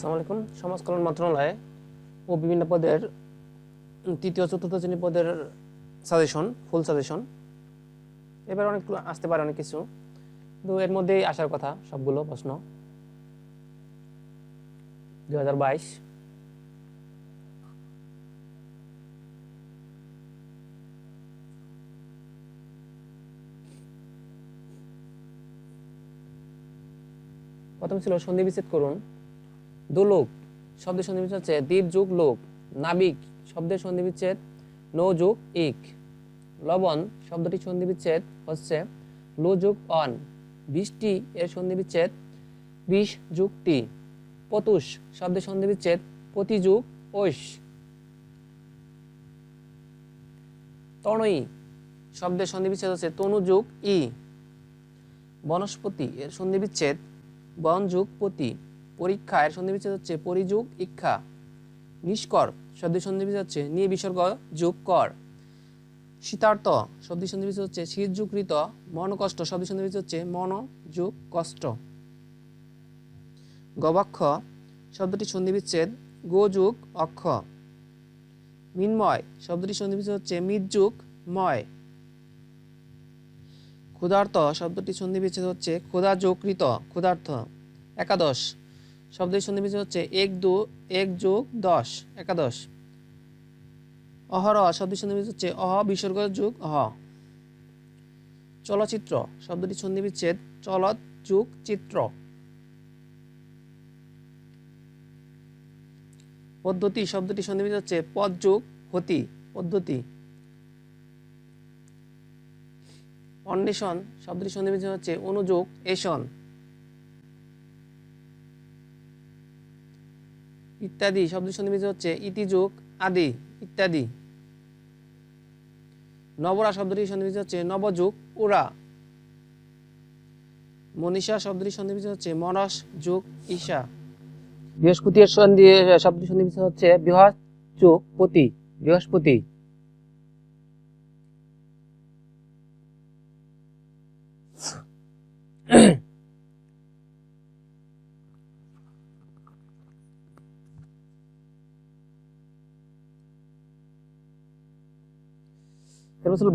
আসসালামু আলাইকুম। সমাজ কল্যাণ মন্ত্রণালয় ও বিভিন্ন পদের তৃতীয় চতুর্থ শ্রেণী পদের সাজেশন, ফুল সাজেশন এবার অনেক আসতে পারে, অনেক কিছু, কিন্তু এর মধ্যেই আসার কথা সবগুলো প্রশ্ন 2022। প্রথম ছিল সন্ধি বিচ্ছেদ করুন। দোলোক শব্দের সন্ধি বিচ্ছেদ হচ্ছে দ্বীপ যুগ লোক। নাবিক শব্দের সন্ধি বিচ্ছেদ নৌ যুগ ইক। লবণ শব্দটির সন্ধি বিচ্ছেদ হচ্ছে লো যুগ অন। বৃষ্টি এর সন্ধি বিচ্ছেদ বিষ যুগ টি। পতুষ শব্দের সন্ধি বিচ্ছেদ পতি যুগ ঐশ। তনয়ী শব্দের সন্ধি বিচ্ছেদ হচ্ছে তনু যুগ ই। বনস্পতি এর সন্ধি বিচ্ছেদ বন যুগ পতি। পরীক্ষা এর সন্ধি বিচ্ছেদ হচ্ছে পরিযুগ ইক্ষা। নিষ্কর শব্দের সন্ধি বিচ্ছেদ হচ্ছে নিয়ে বিসর্গ যুগ কর। শীতার্থ শব্দের সন্ধি বিচ্ছেদ হচ্ছে শীত যুগ ঋত। মনকষ্ট শব্দের সন্ধি বিচ্ছেদ হচ্ছে মন যুগ কষ্ট। গবাক্ষ শব্দটি সন্ধি বিচ্ছেদ গো যুগ অক্ষ। মিন্ময় শব্দটি সন্ধি বিচ্ছেদ হচ্ছে মিত যুগ ময়। ক্ষুধার্ত শব্দটি সন্ধি বিচ্ছেদ হচ্ছে ক্ষুধা যোগ কৃত ক্ষুধার্থ। একাদশ শব্দের সন্ধি বিচ্ছেদ হচ্ছে এক যোগ দশ একাদশ। অহরহ শব্দের সন্ধি বিচ্ছেদ হচ্ছে অহ বিসর্গ যুগ অহ। চলচ্চিত্র শব্দটি সন্ধি বিচ্ছেদ চলত যুগ চিত্র। পদ্ধতি শব্দটি সন্ধি বিচ্ছেদ হচ্ছে পদ যুগ হতি পদ্ধতি। অন্বেষণ শব্দটি সন্ধি বিচ্ছেদ হচ্ছে অনুযোগ এষণ। ইত্যাদি শব্দের সন্ধি বিচ্ছেদ হচ্ছে ইতি যুগ আদি ইত্যাদি। নবরা শব্দটির সন্ধি বিচ্ছেদ হচ্ছে নবযুগ উরা। মনীষা শব্দটির সন্ধি বিচ্ছেদ হচ্ছে মনস যুগ ঈশা। বৃহস্পতি এর শব্দটির সন্ধি বিচ্ছেদ হচ্ছে বৃহৎ যুগ পতি বৃহস্পতি।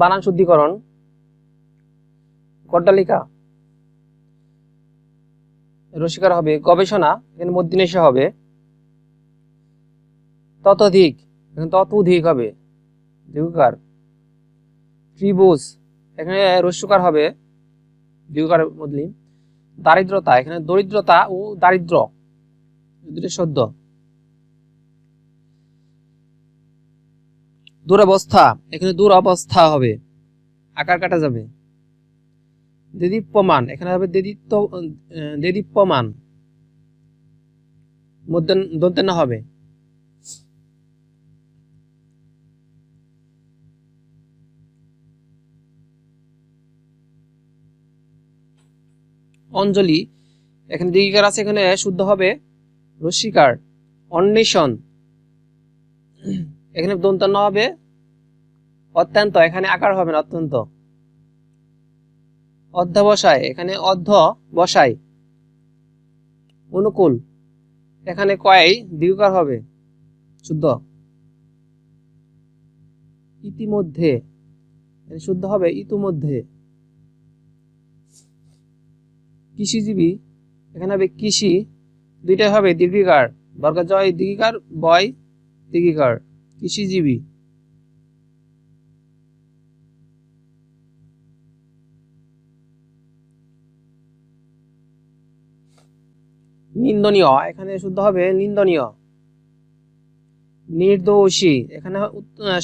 বানান শুদ্ধিকরণ। গড্ডালিকা রসিকার হবে গবেষণা, এখানে মধ্যনিশা হবে। ততোধিক এখানে ততোধিক হবে দীর্ঘকার। ত্রিভুজ এখানে রস্যকার হবে দীর্ঘকার মধ্যলি। দারিদ্রতা এখানে দরিদ্রতা ও দারিদ্র দুটো শব্দ। দুরবস্থা এখানে দুরবস্থা হবে, আকার কাটা যাবে। দেদীপ্যমান এখানে হবে দেদীপ্যমান, দন্তেন হবে। অঞ্জলি এখানে দীর্ঘিকার আছে, এখানে শুদ্ধ হবে রস্যিকার। অন্বেষণ এখানে দন্তান্ন হবে অত্যন্ত, এখানে আকার হবে না অত্যন্ত। অধ্যাবসায় এখানে অর্ধ বসায়। অনুকূল এখানে কয় দীর্ঘকার হবে শুদ্ধ। ইতিমধ্যে শুদ্ধ হবে ইতিমধ্যে। কৃষিজীবী এখানে হবে কৃষি, দুইটাই হবে দীর্ঘিকার, বর্গা জয় দীর্ঘিকার বয় দীর্ঘিকার কৃষিজীবী। নিন্দনীয় এখানে শুদ্ধ হবে নিন্দনীয়। নির্দোষী এখানে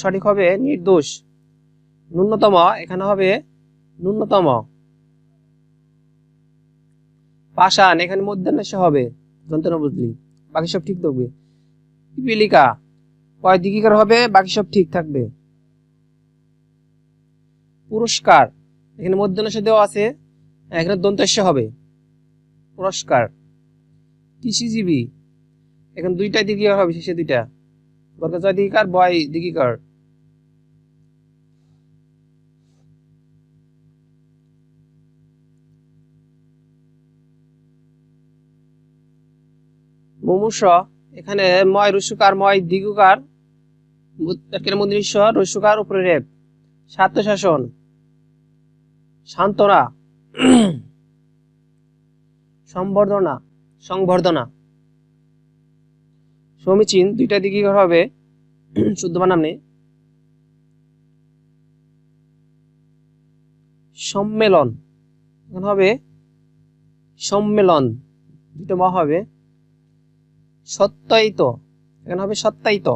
সঠিক হবে নির্দোষ। ন্যূনতম এখানে হবে ন্যূনতম। পাষাণ এখানে মধ্যাহ্ন হবে যন্ত্রণা বুঝলি, বাকি সব ঠিক থাকবে। পিপীলিকা কয় দীর্ঘিকার হবে, বাকি সব ঠিক থাকবে। পুরস্কার এখানে মধ্যাহ্ন দেওয়া আছে, এখানে দন্তস্য হবে পুরস্কার। কৃষিজীবী এখানে দুইটাই দীর্ঘিকার হবে, শেষে দুইটা, বর্গা জয় দীর্ঘিকার বয় দীর্ঘিকার। মুমূর্ষ, এখানে ময় রস্যকার ময় দীর্ঘকার একের মধ্যে রস্যকার উপরে রেপ। স্বায়ত্তশাসন, সান্ত্বনা, সংবর্ধনা, সংবর্ধনা। সমীচীন, দুইটা দিকে হবে, শুদ্ধ বানাম নেই। সম্মেলন, এখন হবে সম্মেলন, দুটো ম হবে। সত্যায়িত, এখানে হবে সত্যায়িত।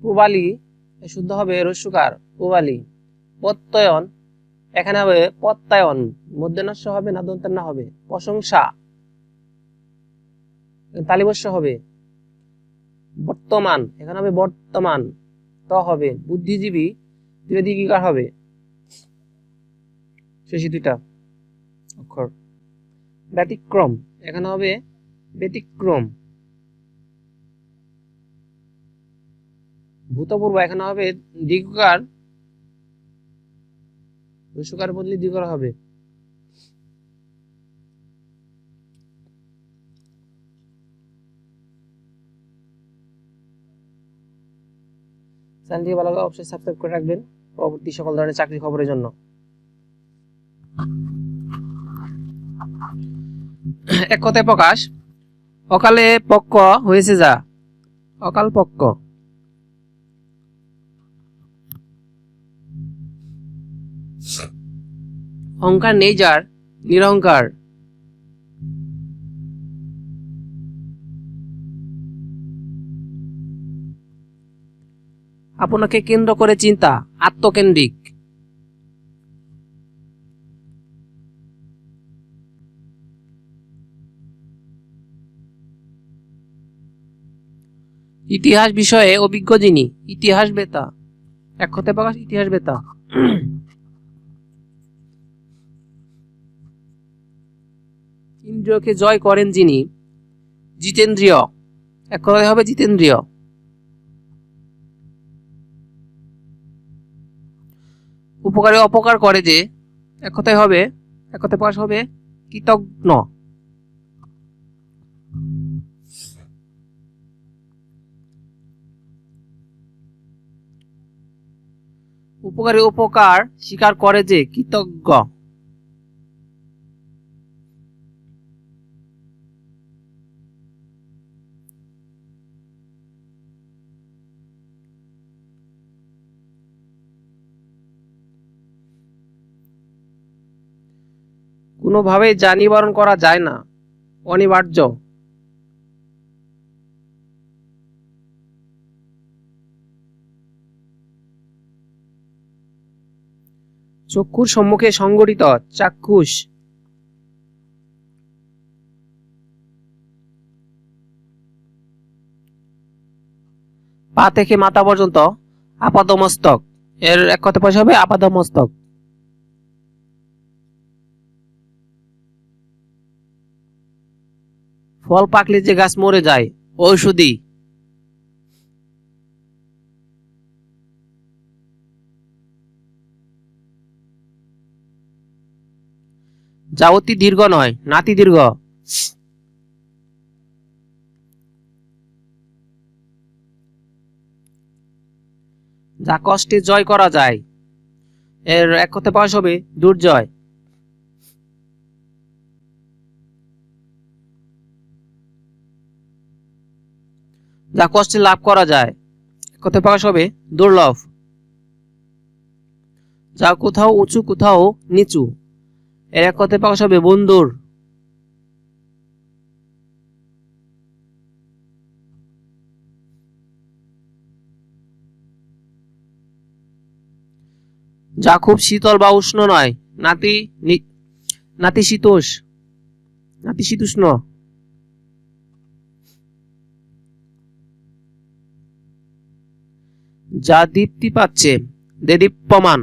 প্রবালী, শুদ্ধ হবে রস্যকার প্রবালী। প্রত্যয়ন, এখানে হবে প্রত্যয়ন, মধ্যে নস্য হবে না দন্তের না হবে। প্রশংসা, তালিবস্য হবে। বর্তমান, এখানে হবে বর্তমান, ত হবে। বুদ্ধিজীবী, দুটো দিকিকার হবে, শেষে দুইটা অক্ষর। ব্যতিক্রম, এখানে হবে ব্যতিক্রম। ভূতপূর্ব, এখানে হবে দীর্ঘকার, রস্যকার বদলে দীর্ঘকার হবে। চ্যানেলটি ভালো লাগলে অবশ্যই সাবস্ক্রাইব করে রাখবেন পরবর্তী সকল ধরনের চাকরি খবরের জন্য। এক কথায় প্রকাশ, অকালে পক্ষ হয়েছে যা, অকাল পক্ষ। অহংকার নেই যার, নিরহংকার। আপনাকে কেন্দ্র করে চিন্তা, আত্মকেন্দ্রিক। ইতিহাস বিষয়ে অভিজ্ঞ যিনি, ইতিহাস বেতা। এক কথায় প্রকাশ, ইতিহাস বেতা। ইন্দ্রিয়কে জয় করেন যিনি, জিতেন্দ্রিয়। এক কথায় হবে জিতেন্দ্রিয়। উপকারে অপকার করে যে, এক কথায় হবে, এক কথায় প্রকাশ হবে কৃতজ্ঞ। উপকারে উপকার স্বীকার করে যে, কৃতজ্ঞ। কোনোভাবেই যা নিবারণ করা যায় না, অনিবার্য। চক্ষুর সম্মুখে সংগঠিত, চাক্ষুষ। পা থেকে মাথা পর্যন্ত আপাদমস্তক, এর এক কথা পয়সা হবে আপাদমস্তক। ফল পাকলে যে গাছ মরে যায়, ঔষধি। যা অতি দীর্ঘ নয়, নাতি দীর্ঘ। যা কষ্টে জয় করা যায়, এর এক কথা প্রকাশ হবে দুর্জয়। যা কষ্টে লাভ করা যায়, এক কথা প্রকাশ হবে দুর্লভ। যা কোথাও উঁচু কোথাও নিচু, এর এক কথা প্রকাশ হবে বন্ধুর। যা খুব শীতল বা উষ্ণ নয়, নাতিশীতোষ্ণ। যা দীপ্তি পাচ্ছে, দেদীপ্যমান।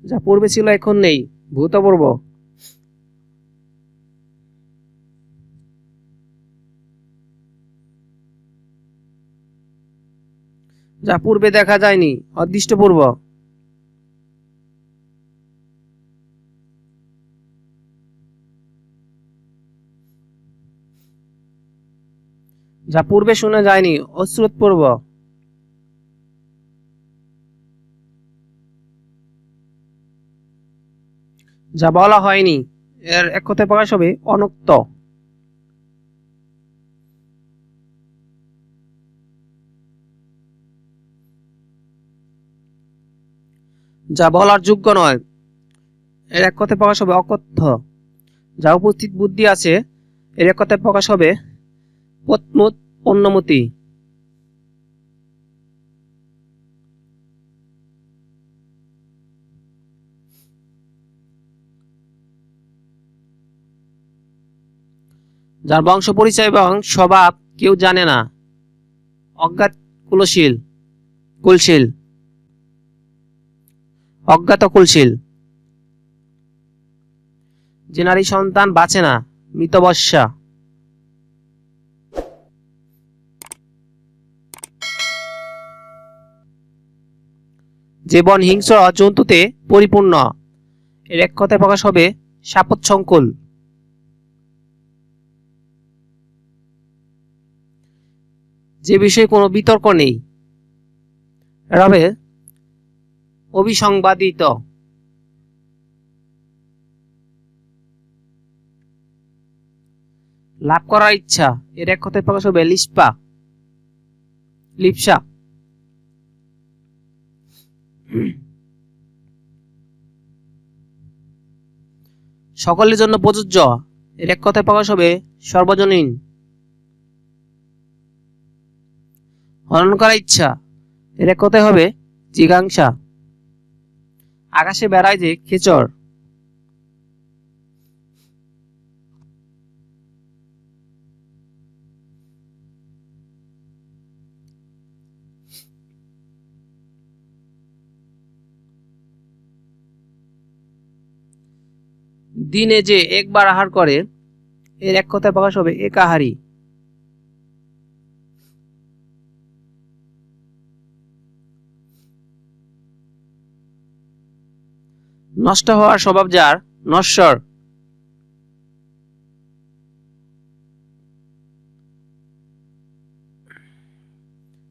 যা পূর্বে ছিল এখন নেই, ভূতপূর্ব। যা পূর্বে দেখা যায়নি, অদৃষ্টপূর্ব। যা পূর্বে শোনা যায়নি, অশ্রুতপূর্ব। যা বলা হয়নি, এর এক কথায় প্রকাশ হবে অনুক্ত। যা বলার যোগ্য নয়, এর এক কথায় প্রকাশ হবে অকথ্য। যা উপস্থিত বুদ্ধি আছে, এর এক কথায় প্রকাশ হবে পথমুত অন্যমতি। যার বংশ পরিচয় এবং স্বভাব কেউ জানে না, অজ্ঞাত কুলশীল কুলশীল অজ্ঞাত কুলশীল। যে নারী সন্তান বাঁচে না, মৃতবশ্যা। যে বন হিংস্র জন্তুতে পরিপূর্ণ, এর এক কথায় প্রকাশ হবে শাপোচ্ছঙ্কুল। যে বিষয়ে কোনো বিতর্ক নেই, এর হবে অবিসংবাদিত। লাভ করার ইচ্ছা, এর এক কথায় প্রকাশ হবে লিপ্সা। সকলের জন্য প্রযোজ্য, এর এক কথায় প্রকাশ হবে সর্বজনীন। হরণ করার ইচ্ছা, এর এক কথায় হবে জিজ্ঞাসা। আকাশে বেড়ায় যে খেচর। দিনে যে একবার আহার করে, এর এক কথায় প্রকাশ হবে একাহারী। নষ্ট হওয়ার স্বভাব যার, নশ্বর।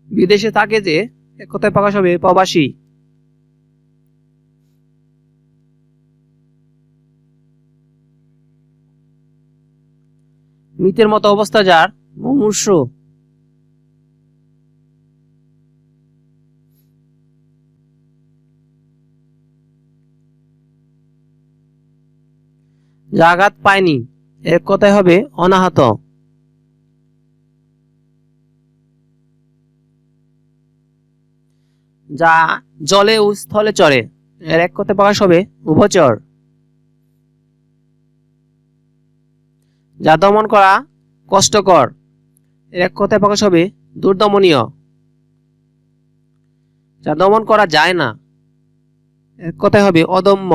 বিদেশে থাকে যে, এক কথায় প্রকাশ হবে প্রবাসী। মৃতের মতো অবস্থা যার, মুমূর্ষু। যা আঘাত পায়নি, এক কথায় হবে অনাহত। যা জলে ও স্থলে চড়ে, এর এক কথায় প্রকাশ হবে উভচর। যা দমন করা কষ্টকর, এর এক কথায় প্রকাশ হবে দুর্দমনীয়। যা দমন করা যায় না, এক কথায় হবে অদম্য।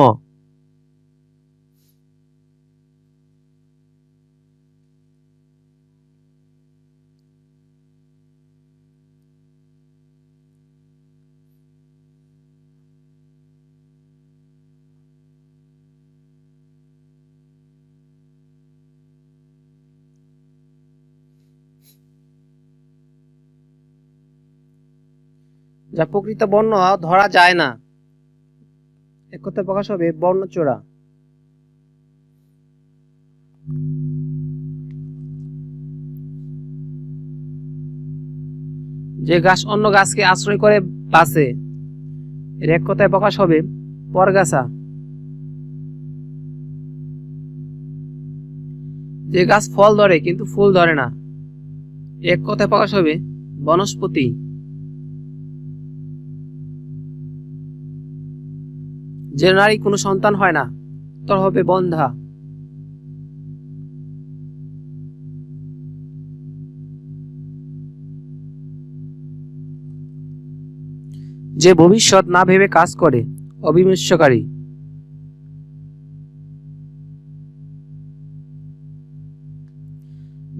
যা প্রকৃত বর্ণ ধরা যায় না, এক কথায় প্রকাশ হবে বর্ণচোরা। যে গাছ অন্য গাছকে আশ্রয় করে বাঁচে, এর এক কথায় প্রকাশ হবে পরগাছা। যে গাছ ফল ধরে কিন্তু ফুল ধরে না, এক কথায় প্রকাশ হবে বনস্পতি। যে নারী কোনো সন্তান হয় না, তার হবে বন্ধা। যে ভবিষ্যৎ না ভেবে কাজ করে, অবিমৃষ্যকারী।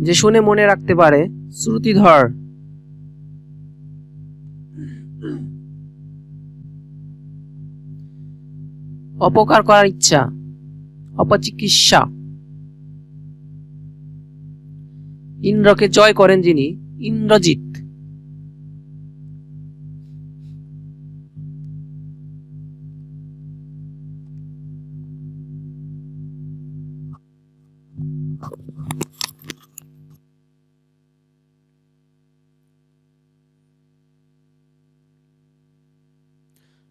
যে শুনে মনে রাখতে পারে, শ্রুতিধর। অপকার করার ইচ্ছা, অপচিকিৎসা। ইন্দ্রকে জয় করেন যিনি, ইন্দ্রজিৎ।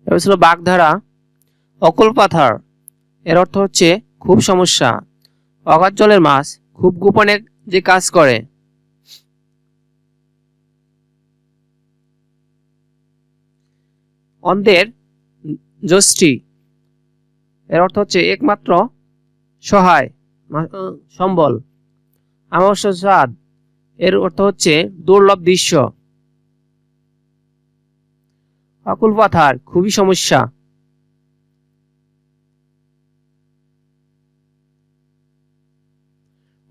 এবার ছিল বাগধারা। অকুল পাথার, এর অর্থ হচ্ছে খুব সমস্যা। অগাধ জলের মাছ, খুব গোপনে যে কাজ করে। অন্ধের যষ্টি, এর অর্থ হচ্ছে একমাত্র সহায় সম্বল। আমস্য স্বাদ, এর অর্থ হচ্ছে দুর্লভ দৃশ্য। অকুল পাথার, খুবই সমস্যা।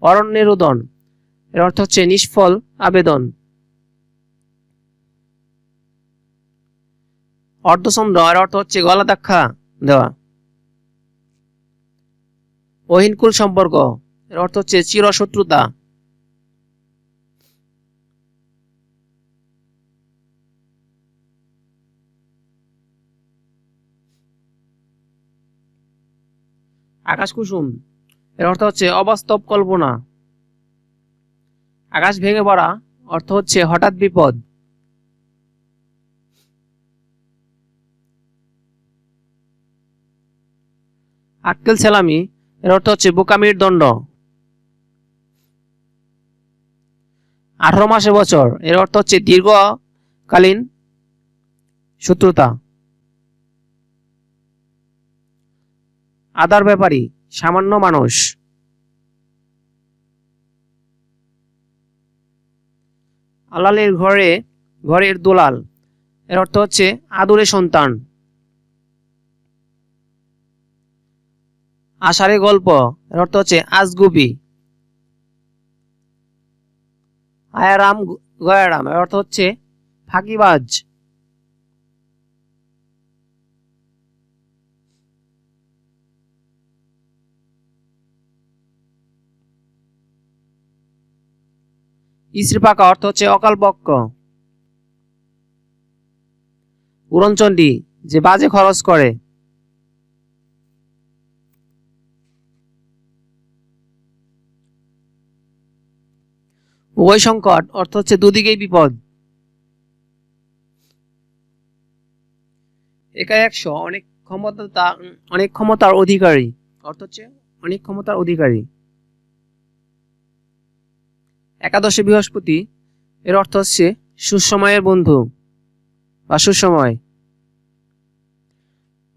অরণ্যের রোদন, এর অর্থ হচ্ছে নিষ্ফল আবেদন। অর্ধচন্দ্র, এর অর্থ হচ্ছে গলা ধাক্কা দেওয়া। অহিনকুল সম্পর্ক, এর অর্থ হচ্ছে চিরশত্রুতা। আকাশ কুসুম, এর অর্থ হচ্ছে অবাস্তব কল্পনা। আকাশ ভেঙে পড়া, অর্থ হচ্ছে হঠাৎ বিপদ। আক্কেল সেলামি, এর অর্থ হচ্ছে বোকামির দণ্ড। 18 মাসে বছর, এর অর্থ হচ্ছে দীর্ঘকালীন শত্রুতা। আদার ব্যাপারী, সামান্য মানুষ। আলালের ঘরে ঘরের দোলাল, এর অর্থ হচ্ছে আদুরে সন্তান। আষাঢ়ে গল্প, এর অর্থ হচ্ছে আজগুবি। আয়ারাম গয়ারাম, এর অর্থ হচ্ছে ফাঁকিবাজ। ইস্ত্রি পাকা, অর্থ হচ্ছে অকাল পক্ষ। উড়নচণ্ডী, যে বাজে খরচ করে। উভয় সংকট, অর্থ হচ্ছে দুদিকেই বিপদ। একাই একশো, অনেক ক্ষমতার অধিকারী, অর্থ হচ্ছে অনেক ক্ষমতার অধিকারী। একাদশে বৃহস্পতি, এর অর্থ হচ্ছে সুসময়ের বন্ধু বা সুসময়।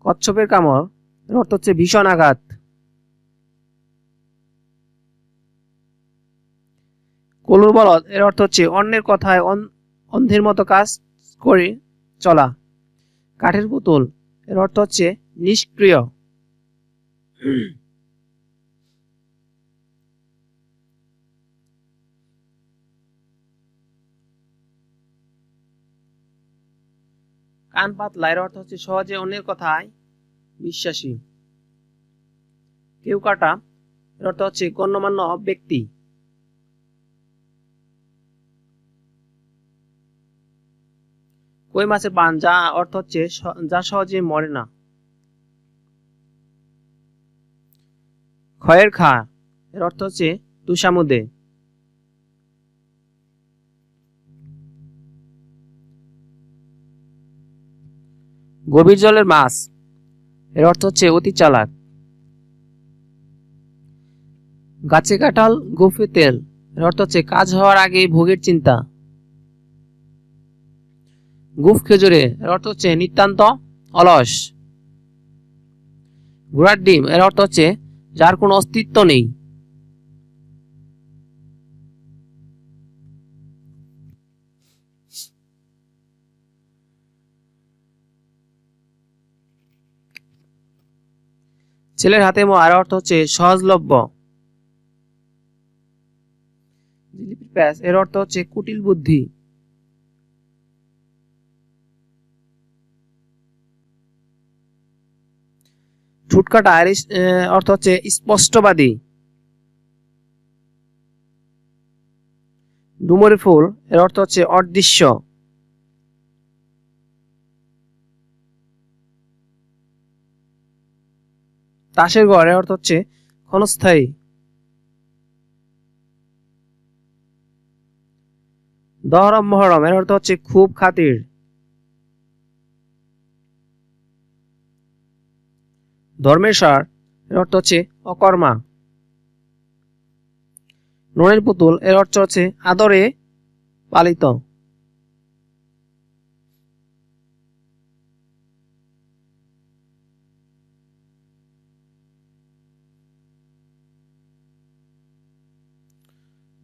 কচ্ছপের কামড়, এর অর্থ হচ্ছে ভীষণ আঘাত। কলুর বলদ, এর অর্থ হচ্ছে অন্যের কথায় অন্ধের মতো কাজ করে চলা। কাঠের পুতুল, এর অর্থ হচ্ছে নিষ্ক্রিয়। কান পাতলা, এর অর্থ হচ্ছে সহজে অন্যের কথায় বিশ্বাসী। কেউ কাটা, এর অর্থ হচ্ছে গণ্যমান্য ব্যক্তি। কই মাছের পান, যা অর্থ হচ্ছে যা সহজে মরে না। খয়ের খা, এর অর্থ হচ্ছে তুষামুদে। গভীর জলের মাছ, এর অর্থ হচ্ছে অতি চালাক। গাছে কাঁঠাল গোঁফে তেল, এর অর্থ হচ্ছে কাজ হওয়ার আগে ভোগের চিন্তা। গুফ খেজুরে, এর অর্থ হচ্ছে নিতান্ত অলস। ঘোড়ার ডিম, এর অর্থ হচ্ছে যার কোনো অস্তিত্ব নেই। ছেলের হাতে মোয়া, এর অর্থ হচ্ছে সহজলভ্য। জিলিপির প্যাঁচ এর অর্থ হচ্ছে কুটিল বুদ্ধি। ঠুটকাটা এর অর্থ হচ্ছে স্পষ্টবাদী। ডুমুরি ফুল এর অর্থ হচ্ছে অদৃশ্য। তাসের ঘর এর অর্থ হচ্ছে ক্ষণস্থায়ী। দহরম মহরম এর অর্থ হচ্ছে খুব খাতির। ধর্মের সার এর অর্থ হচ্ছে অকর্মা। ননের পুতুল এর অর্থ হচ্ছে আদরে পালিত।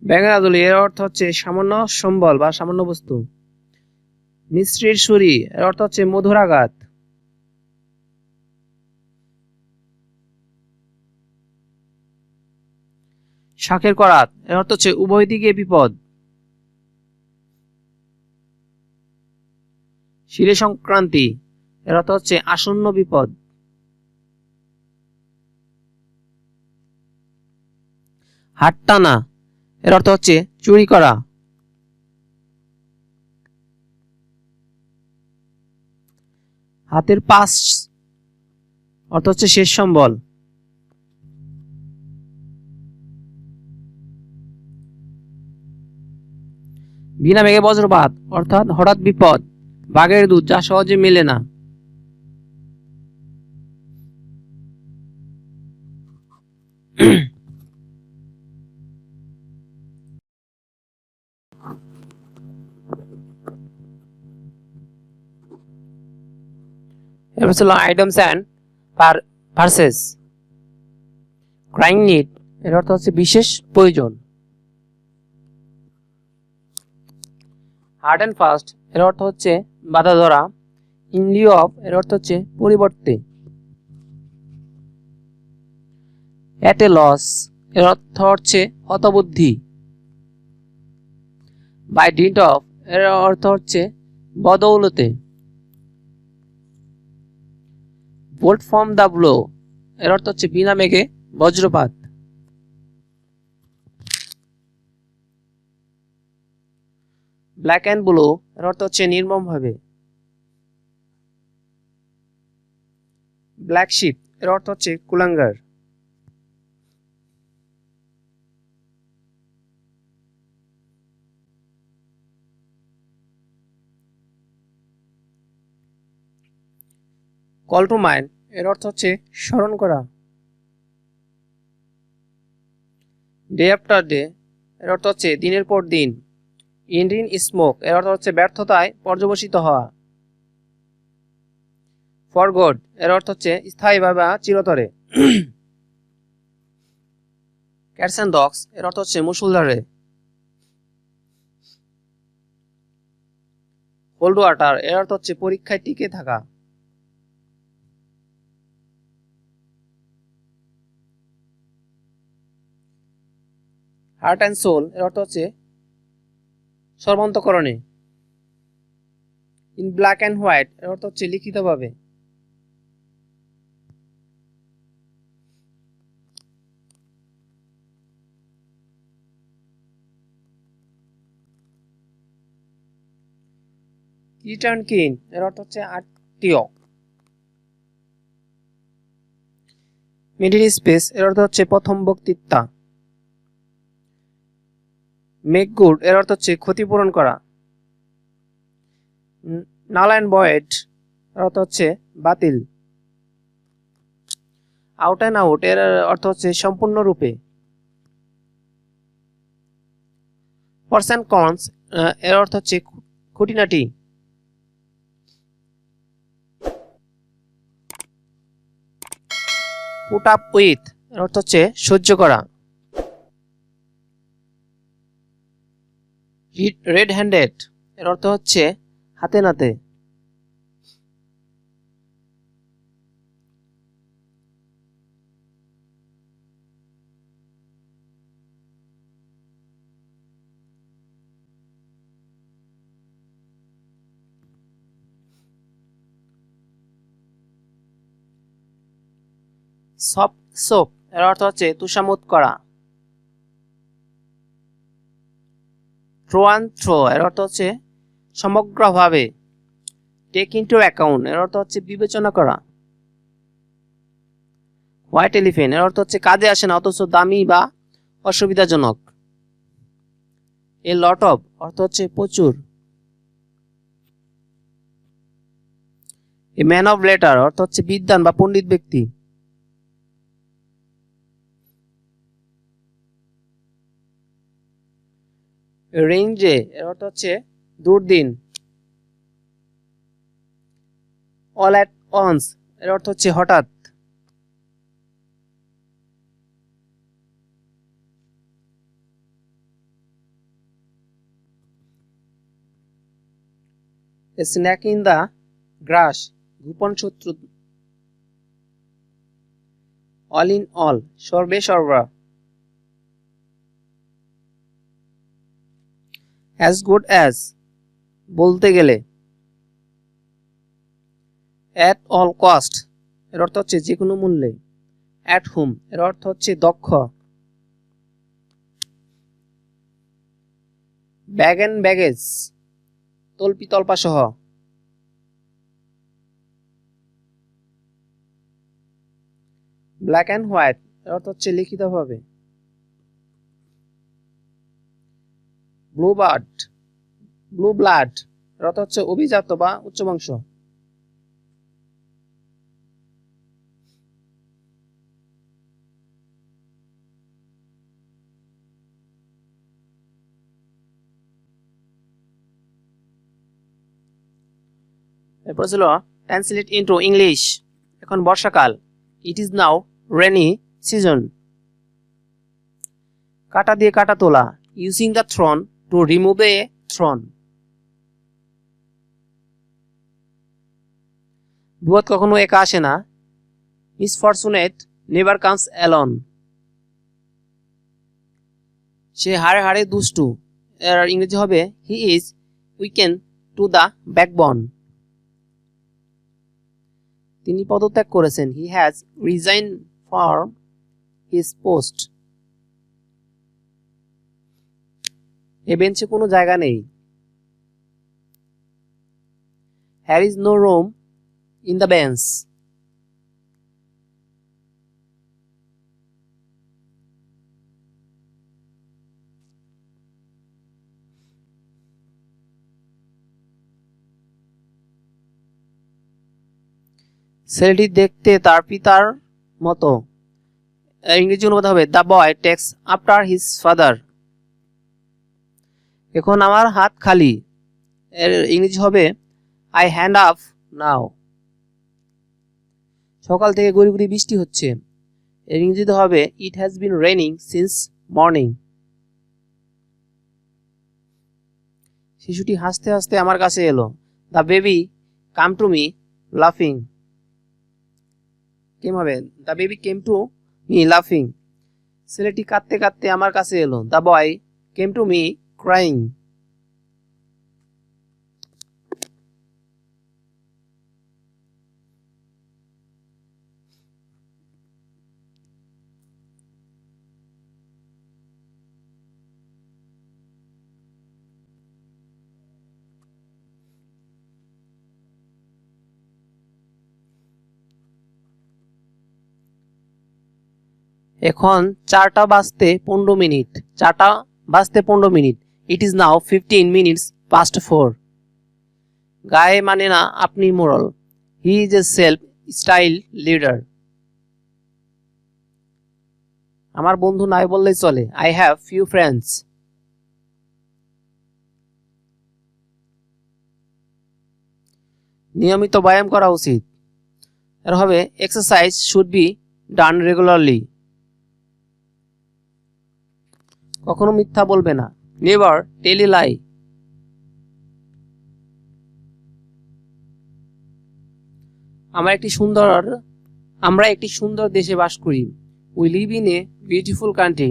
ব্যাঙাতুলি এর অর্থ হচ্ছে সামান্য সম্বল বা সামান্য বস্তু। মিশ্রির সুরি এর অর্থ হচ্ছে মধুর আঘাত। শাকের করাত এর অর্থ হচ্ছে উভয় দিকে বিপদ। শিরে সংক্রান্তি এর অর্থ হচ্ছে আসন্ন বিপদ। হাত টানা এর অর্থ হচ্ছে চুরি করা। হাতের পাশ অর্থ হচ্ছে শেষ সম্বল। বিনা মেঘে বজ্রপাত অর্থাৎ হঠাৎ বিপদ। বাঘের দুধ যা সহজে মেলে না। এবার ছিল items and versus. Crying need এর অর্থ হচ্ছে বিশেষ প্রয়োজন। হার্ড অ্যান্ড ফাস্ট এর অর্থ হচ্ছে বাধা ধরা। ইন লিউ অফ এর অর্থ হচ্ছে পরিবর্তে। অ্যাট এ লস এর অর্থ হচ্ছে হতবুদ্ধি। বাই ডিন্ট অফ এর অর্থ হচ্ছে বদৌলতে। বোল্ট ফ্রম দ্য ব্লো এর অর্থ হচ্ছে বিনা মেঘে বজ্রপাত। ব্ল্যাক অ্যান্ড ব্লু এর অর্থ হচ্ছে নির্মম ভাবে। ব্ল্যাক শিপ এর অর্থ হচ্ছে কুলাঙ্গার। কল টু মাইন্ড এর অর্থ হচ্ছে স্মরণ করা। ডে আফটার ডে এর অর্থ হচ্ছে দিনের পর দিন। ইন্ড ইন স্মোক এর অর্থ হচ্ছে ব্যর্থতায় পর্যবসিত হওয়া। ফর গড এর অর্থ হচ্ছে স্থায়ীভাবে বা চিরতরে। ক্যাটস অ্যান্ড ডগস এর অর্থ হচ্ছে মুষলধারে। হোল্ড ওয়াটার এর অর্থ হচ্ছে পরীক্ষায় টিকে থাকা। হার্ট অ্যান্ড সোল এর অর্থ হচ্ছে সর্বান্তকরণে। ইন ব্ল্যাক অ্যান্ড হোয়াইট এর অর্থ হচ্ছে লিখিতভাবে। রিটার্ন কিন এর অর্থ হচ্ছে আত্মীয়। মিডিল স্পেস এর অর্থ হচ্ছে প্রথম বক্তৃতা। মেক গুড এর অর্থ হচ্ছে ক্ষতিপূরণ করা। নাল অ্যান্ড ভয়েড এর অর্থ হচ্ছে বাতিল। আউট অ্যান্ড আউট এর অর্থ হচ্ছে সম্পূর্ণরূপে। প্রস অ্যান্ড কনস এর অর্থ হচ্ছে খুঁটিনাটি। পুট আপ উইথ এর অর্থ হচ্ছে সহ্য করা। রেড হ্যান্ডেড এর অর্থ হচ্ছে হাতে নাতে। সফট সোপ এর অর্থ হচ্ছে তুষামোদ করা। থ্রো অ্যান্ড থ্রো এর অর্থ হচ্ছে সমগ্রভাবে। টেক ইনটু অ্যাকাউন্ট এর অর্থ হচ্ছে বিবেচনা করা। হোয়াইট এলিফ্যান্ট এর অর্থ হচ্ছে কাজে আসে না অথচ দামি বা অসুবিধাজনক। এ লট অফ অর্থ হচ্ছে প্রচুর। এ ম্যান অফ লেটার অর্থ হচ্ছে বিদ্বান বা পণ্ডিত ব্যক্তি। রেঞ্জে এর অর্থ হচ্ছে দুর্দিন। অল অ্যাট অনস এর অর্থ হচ্ছে হঠাৎ। এ স্ন্যাক ইন দ্য গ্রাস গোপন শত্রু। অল ইন অল সর্বে সর্বা। অ্যাজ গুড অ্যাজ বলতে গেলে। অ্যাট অল কস্ট এর অর্থ হচ্ছে যে কোনো মূল্যে। অ্যাট হোম এর অর্থ হচ্ছে দক্ষ। ব্যাগ এন্ড ব্যাগেজ তল্পি তল্পা সহ। ব্ল্যাক অ্যান্ড হোয়াইট এর অর্থ হচ্ছে লিখিতভাবে। ব্লু বার্ড ব্লু ব্লাড এর অর্থ হচ্ছে অভিজাত বা উচ্চবংশ। এরপর ছিল ট্রান্সলেট ইনটু ইংলিশ। এখন বর্ষাকাল। It is now rainy season. কাটা দিয়ে কাটা তোলা। Using the thorn to remove a thorn. বিপদ কখনো একা আসে না। Misfortunate never comes alone. সে হাড়ে হাড়ে দুষ্টু। এর ইংরেজি হবে he is wicked to the backbone. তিনি পদত্যাগ করেছেন। He has resign from his post. এ বেঞ্চে কোনো জায়গা নেই। Here is no room in the bench. ছেলেটি দেখতে তার পিতার মতো। ইংরেজি অনুবাদ হবে the boy takes after his father. এখন আমার হাত খালি। এর ইংরেজি হবে আই হ্যান্ড আপ নাও। সকাল থেকে গুড়ি গুড়ি বৃষ্টি হচ্ছে। এর ইংরেজিতে হবে it has been raining since morning. শিশুটি হাসতে হাসতে আমার কাছে এলো। The baby come to me লাফিং। কেম হবে the baby came to me লাফিং। ছেলেটি কাঁদতে কাঁদতে আমার কাছে এলো। The boy came to me crying. এখন 4টা বাজতে 15 মিনিট। 4টা বাজতে 15 মিনিট। It is now 15 minutes past 4। গায়ে মানে না আপনি মোড়ল। He is a self style leader. আমার বন্ধু নাই বললেই চলে। I have few friends. নিয়মিত ব্যায়াম করা উচিত। এর হবে exercise should be done regularly. কখনো মিথ্যা বলবে না। নেভার টেল এ লাই। আমরা একটি সুন্দর দেশে বাস করি। We live in a beautiful country.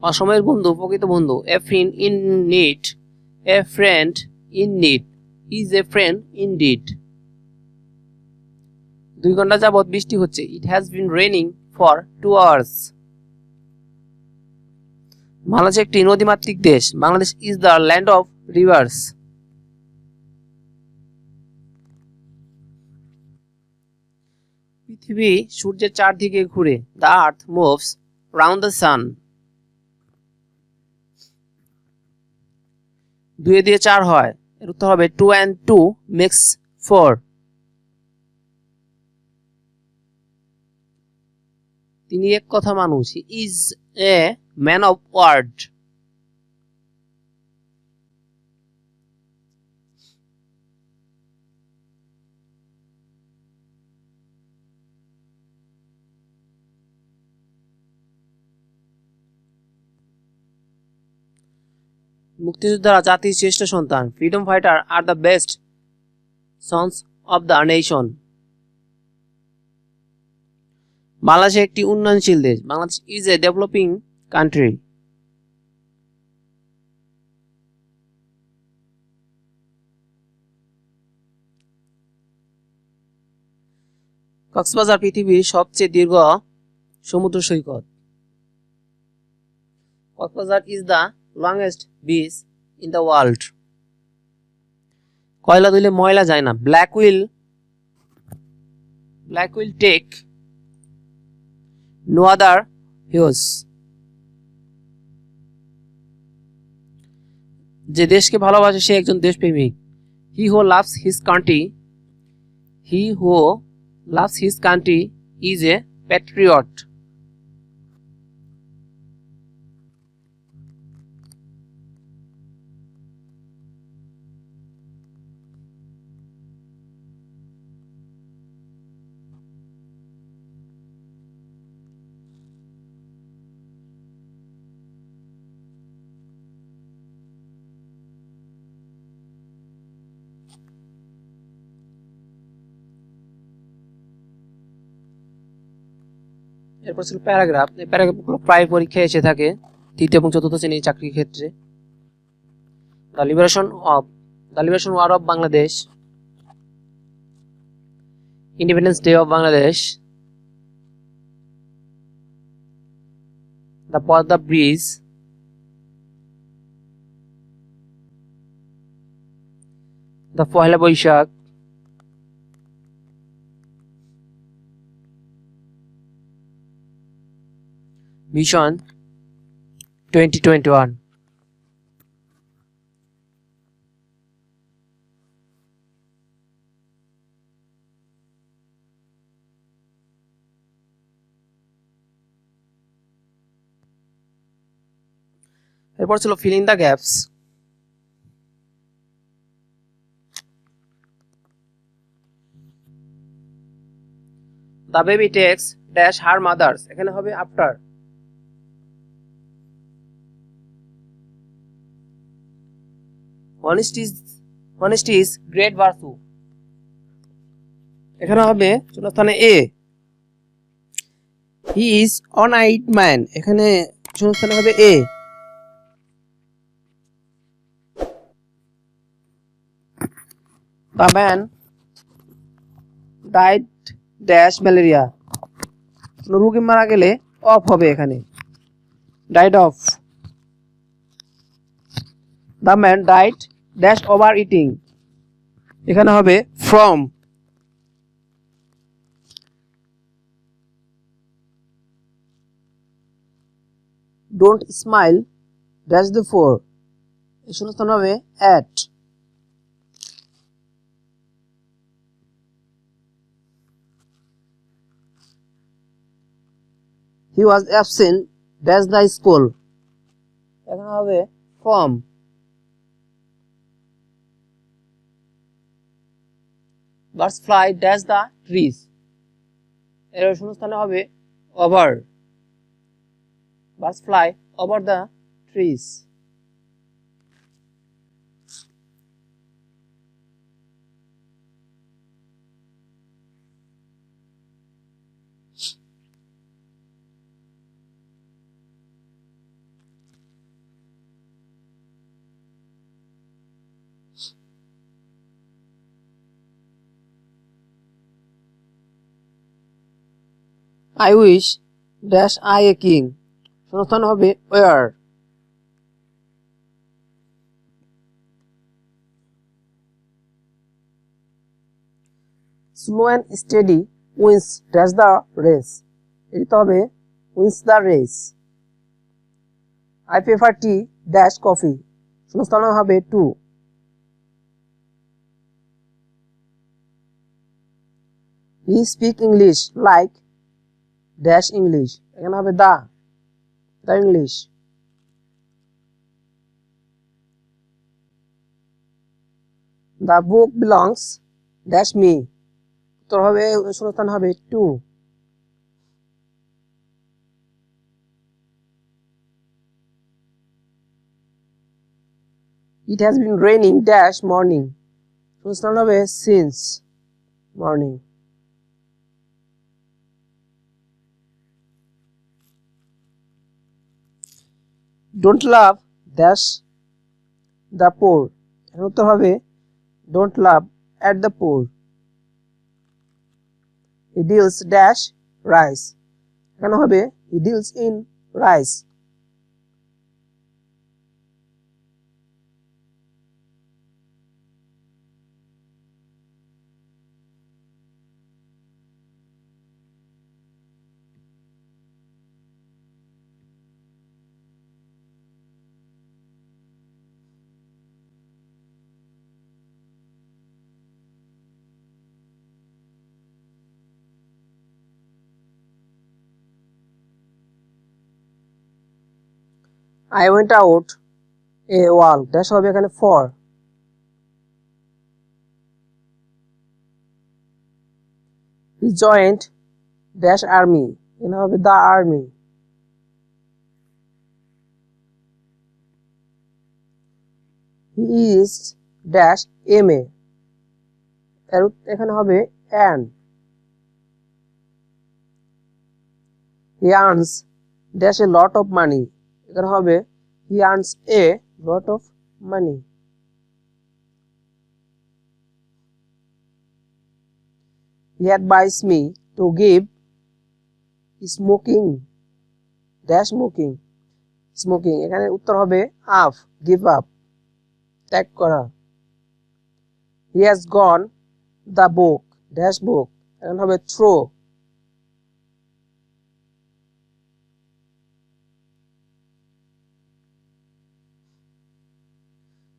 অসময়ের বন্ধু প্রকৃত বন্ধু। A friend in need, a friend in need is a friend indeed. 2 ঘন্টা যাবত বৃষ্টি হচ্ছে। ইট has been raining for 2 hours. Bangladesh একটি নদীমাতৃক দেশ। Bangladesh is the land of rivers. পৃথিবী সূর্যের চারদিকে ঘুরে। The earth moves round the sun. 2 দিয়ে 4 হয়, এর উত্তর হবে 2 and 2 makes 4। তিনি এক কথা মানুষ। He is a man of word. মুক্তিযোদ্ধারা জাতির শ্রেষ্ঠ সন্তান। Freedom fighter are the best sons of the nation. Bangladesh একটি উন্নয়নশীল দেশ। Bangladesh is a developing country. Cox's Bazar পৃথিবীর সবচেয়ে দীর্ঘ সমুদ্র সৈকত। Cox's Bazar is the longest beach in the world. কয়লা ধুলে ময়লা যায় না। Black will take no other hues. যে দেশকে ভালোবাসে সে একজন দেশপ্রেমিক। He who loves his country is A Patriot. এরপর ছিল প্যারাগ্রাফ। এই প্যারাগ্রাফগুলো প্রায় পরীক্ষায় এসে থাকে 3য় এবং 4র্থ শ্রেণীর চাকরির ক্ষেত্রে। The liberation war of Bangladesh, independence day of Bangladesh, the Padma bridge, the Pohela Boishakh, vision 2021। এরপর ছিল fill in the gaps. The baby takes dash her mothers, এখানে হবে after. honesty is great virtue, এখানে হবে শূন্যস্থানে a. He is one-eyed man, এখানে শূন্যস্থানে হবে a. The man died dash malaria, রোগী মারা গেলে অফ হবে এখানে, died of. The man died dash over eating, এখানে হবে from. Don't smile dash the poor, এই শূন্যস্থান হবে at. He was absent dash the school, এখানে হবে from. Birds fly dash the trees, এর শূন্যস্থানে হবে over. Birds fly over the trees. I wish dash I a king, শূন্যস্থান হবে were. Slow and steady wins dash the race, এটা হবে wins the race. I prefer tea dash coffee, শূন্যস্থান হবে to. He speak English like dash English, এখানে হবে the English. The book belongs dash me, উত্তর হবে শূন্যস্থান হবে to. It has been raining dash morning, শূন্যস্থান হবে since morning. Don't love dash the poor, এর উত্তর হবে don't love at the poor. He deals dash rice, এখানে হবে he deals in rice. I went out a walk dash হবে এখানে for. He joined dash army, এখানে হবে the army. He is dash MA, এখানে হবে an. He earns dash a lot of money, এখানে হবে he earns a lot of money. He advised me to give smoking dash smoking, এখানে উত্তর হবে up, give up, ত্যাগ করা। He has gone the book dash book, এখানে হবে through.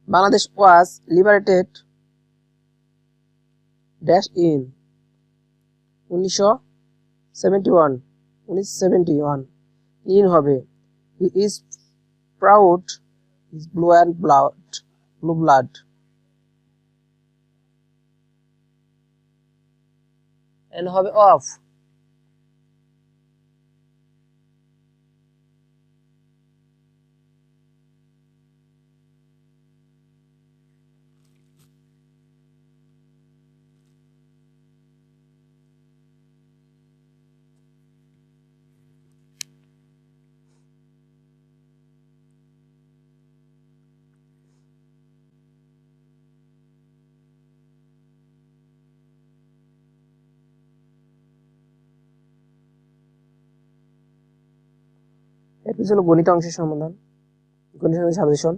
Bangladesh was liberated dash in 1971 in হবে he is proud is blue blood. And হবে of. এর পিছনে গণিত অংশের সমাধান, গণিত সাজেশন।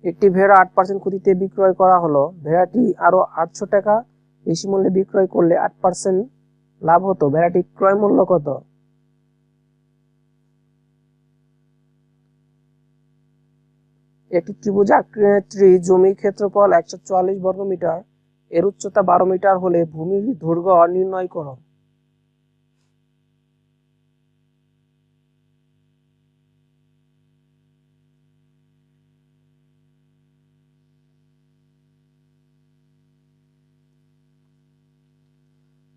একটি ভেড়া 8% ক্ষতিতে বিক্রয় করা হলো, ভেড়াটি আরো 800 টাকা বেশি মূল্যে বিক্রয় করলে 8% লাভ হতো, ভেড়াটি ক্রয় মূল্য কত? একটি ত্রিভুজ আকৃতির জমির ক্ষেত্রফল 144 বর্গমিটার, এর উচ্চতা 12 মিটার হলে ভূমির দৈর্ঘ্য নির্ণয় করো।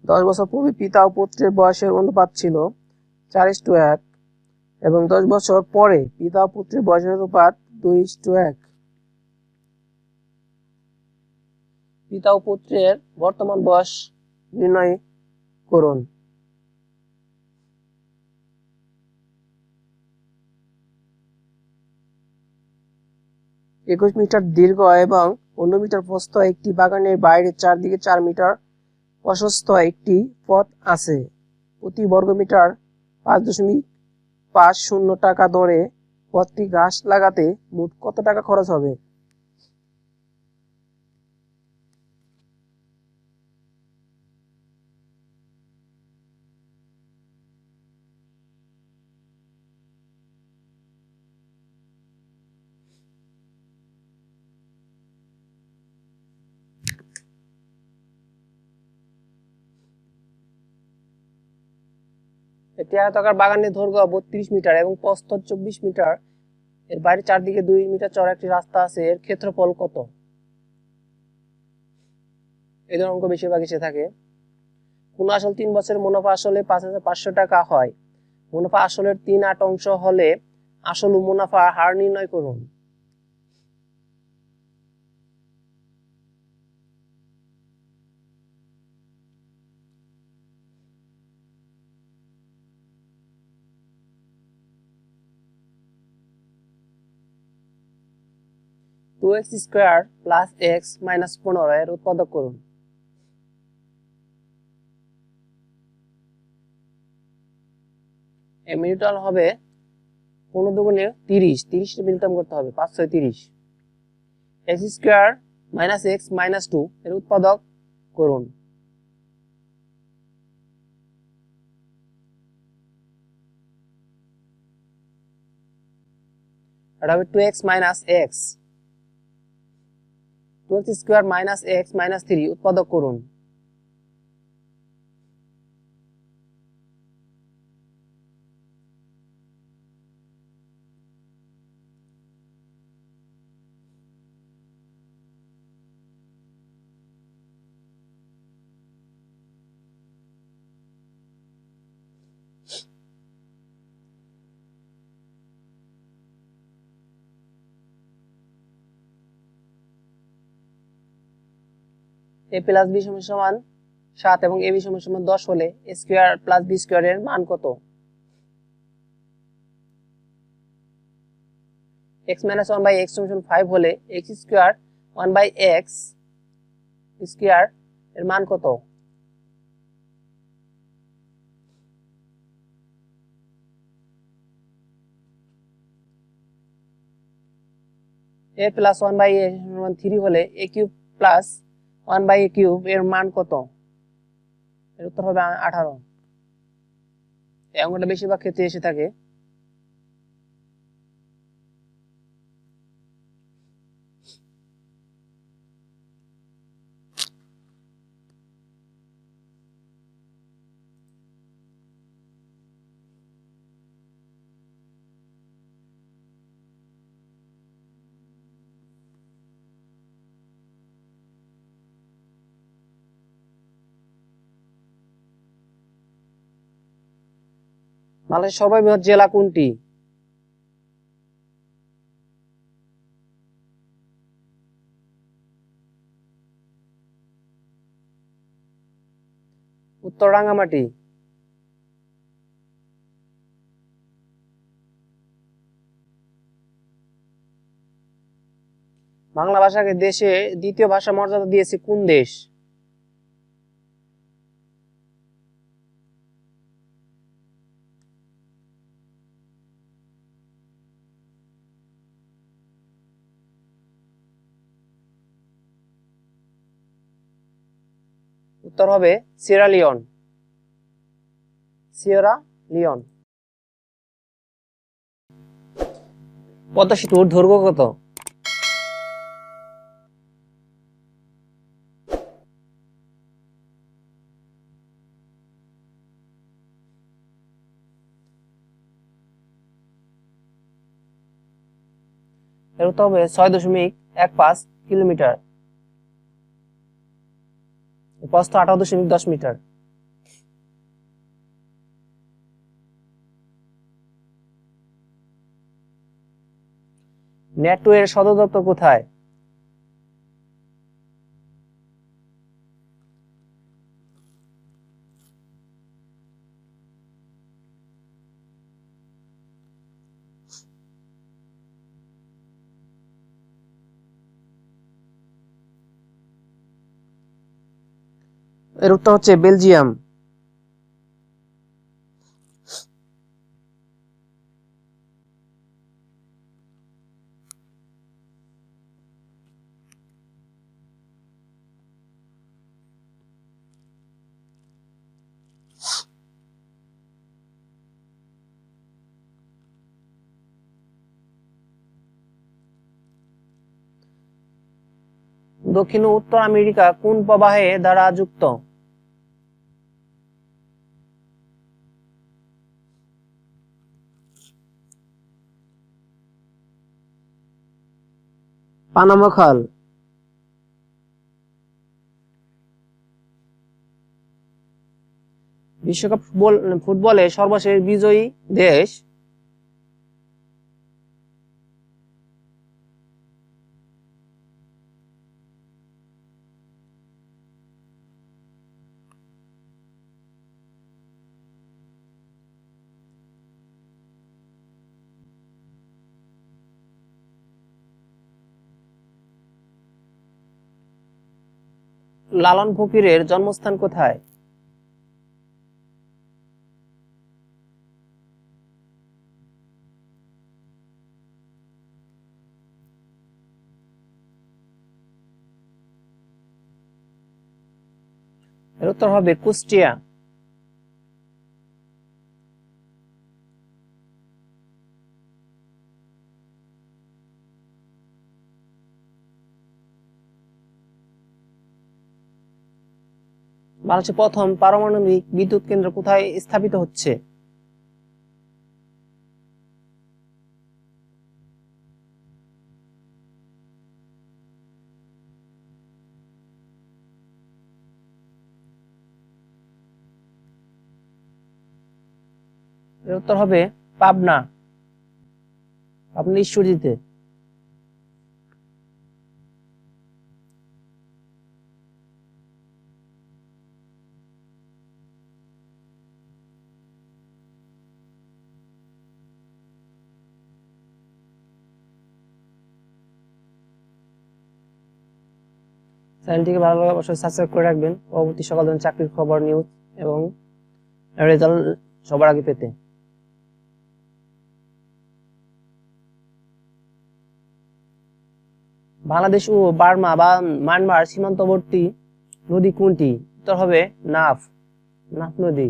দশ বছর পূর্বে পিতা ও পুত্রের বয়সের অনুপাত ছিল 4:1 এবং 10 বছর পরে পিতা ও পুত্রের বয়সের অনুপাত 2:1। পিতা ও পুত্রের বর্তমান বয়স নির্ণয় করুন। 21 মিটার দীর্ঘ এবং 19 মিটার প্রস্থ একটি বাগানের বাইরে চারদিকে 4 মিটার প্রশস্ত একটি পথ আছে। প্রতি বর্গমিটার 5.50 টাকা দরে পথটি গাছ লাগাতে মোট কত টাকা খরচ হবে? একটি আয়তাকার বাগানের দৈর্ঘ্য 32 মিটার এবং প্রস্থ 24 মিটার। এর বাইরে চারদিকে 2 মিটার চওড়া একটি রাস্তা আছে। এর ক্ষেত্রফল কত? এই ধরনের অঙ্ক বেশিরভাগ এসে থাকে। কোন আসল 3 বছরের মুনাফা আসলে 5,500 টাকা হয়? মুনাফা আসলের 3/8 অংশ হলে আসল ও মুনাফার হার নির্ণয় করুন। Two x square plus x minus 15 এর উৎপাদক করুন। এই মিনিটাল হবে 15 দুগুণে 30, 30 মিনিটাম করতে হবে, 5 6 30। X square minus x minus 2 এর উৎপাদক করুন। এটা হবে 2x minus x. 2x square minus x minus 3 উৎপাদক করুন। a প্লাস b সমান 7 এবং ab সমান 10 হলে a square plus b square এর মান কত? x মাইনাস 1 বাই x সমান 5 হলে x square 1 by x square এর মান কত? a প্লাস 1 বাই a সমান 3 হলে a cube plus 1 by a cube এর মান কত? এর উত্তর হবে 18। এই অঙ্কটা বেশিরভাগ ক্ষেত্রে এসে থাকে। বাংলাদেশের সর্ববৃহৎ জেলা কোনটি? উত্তর রাঙ্গামাটি। বাংলা ভাষাকে দেশে দ্বিতীয় ভাষা মর্যাদা দিয়েছে কোন দেশ? উত্তর হবে Sierra Leone. Sierra Leone. Padma সেতুর দৈর্ঘ্য কত? এর উত্তর হবে 6.15 কিলোমিটার। প্রস্থ 18.10 মিটার। নেটো এর সদর দপ্তর কোথায়? এর উত্তর হচ্ছে বেলজিয়াম। দক্ষিণ ও উত্তর আমেরিকা কোন প্রবাহে দ্বারা যুক্ত? পানামা খাল। বিশ্বকাপ ফুটবলে সর্বশেষ বিজয়ী দেশ? লালন ফকিরের জন্মস্থান কোথায়? এর উত্তর হবে কুষ্টিয়া। বাংলাদেশের প্রথম পারমাণবিক বিদ্যুৎ কেন্দ্র কোথায় স্থাপিত হচ্ছে? এর উত্তর হবে পাবনা, পাবনা ঈশ্বরদীতে। চ্যানেলটিকে ভালো লাগলে অবশ্যই সাবস্ক্রাইব করে রাখবেন পরবর্তী সকল ধরনের চাকরির খবর, নিউজ এবং রেজাল্ট সবার আগে পেতে। বাংলাদেশ ও বার্মা বা মায়ানমার সীমান্তবর্তী নদী কোনটি? উত্তর হবে নাফ, নাফ নদী।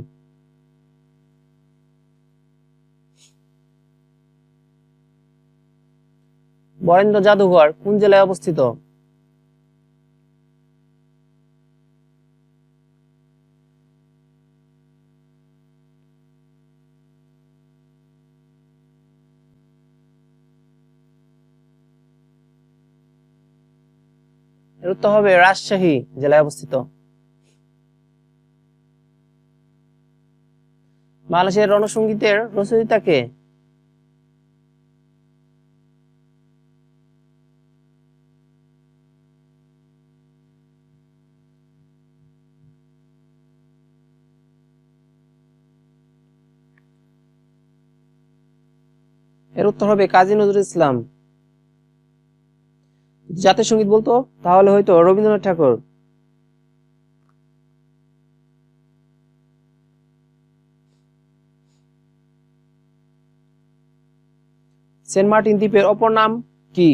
বরেন্দ্র জাদুঘর কোন জেলায় অবস্থিত? এর উত্তর হবে রাজশাহী জেলায় অবস্থিত। বাংলাদেশের রণসঙ্গীতের রচয়িতা কে? এর উত্তর হবে কাজী নজরুল ইসলাম। জাতীয় সঙ্গীত বলতো তাহলে হয়তো রবীন্দ্রনাথ ঠাকুর। সেন্ট মার্টিন দ্বীপের অপর নাম কি?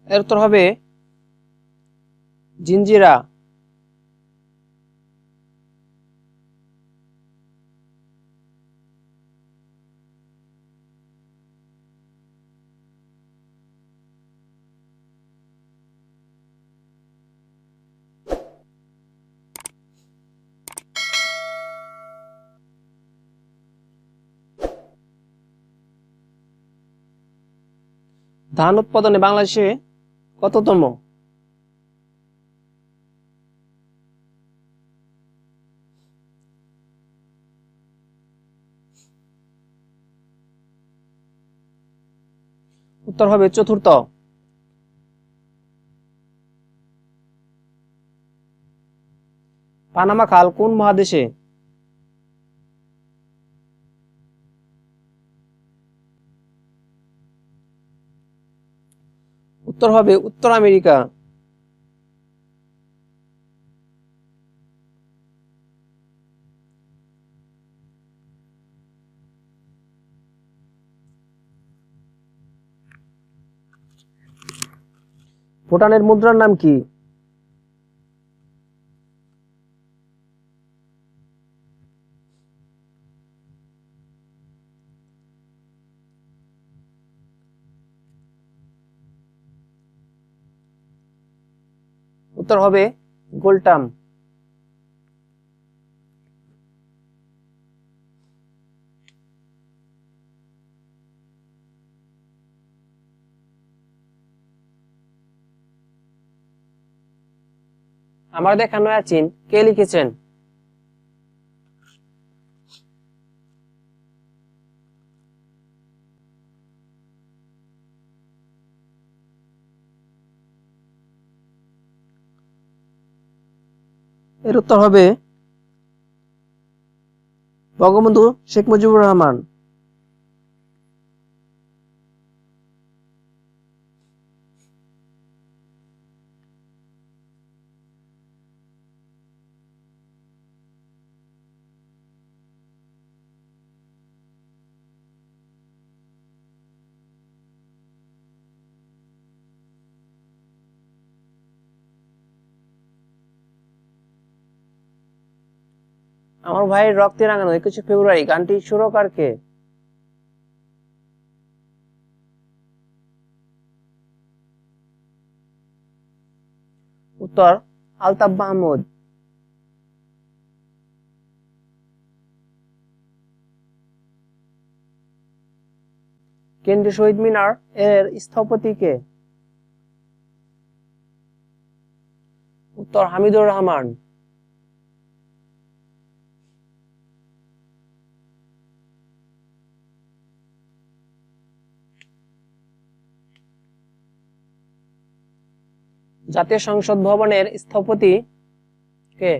এর উত্তর হবে জিঞ্জিরা। ধান উৎপাদনে বাংলাদেশে কততম? উত্তর হবে চতুর্থ। পানামা খাল কোন মহাদেশে? উত্তর হবে উত্তর আমেরিকা। ভুটানের মুদ্রার নাম কি? উত্তর হবে গোলটাম। আমার দেখানো আচিন কে লিখেছেন? এর উত্তর হবে বঙ্গবন্ধু শেখ মুজিবুর রহমান। আমার ভাইয়ের রক্তে রাঙানো 21শে ফেব্রুয়ারি গানটির সুরকার কে? উত্তর আলতাফ মাহমুদ। কেন্দ্রীয় শহীদ মিনার এর স্থপতি কে? উত্তর হামিদুর রহমান। জাতীয় সংসদ ভবনের স্থপতি কে?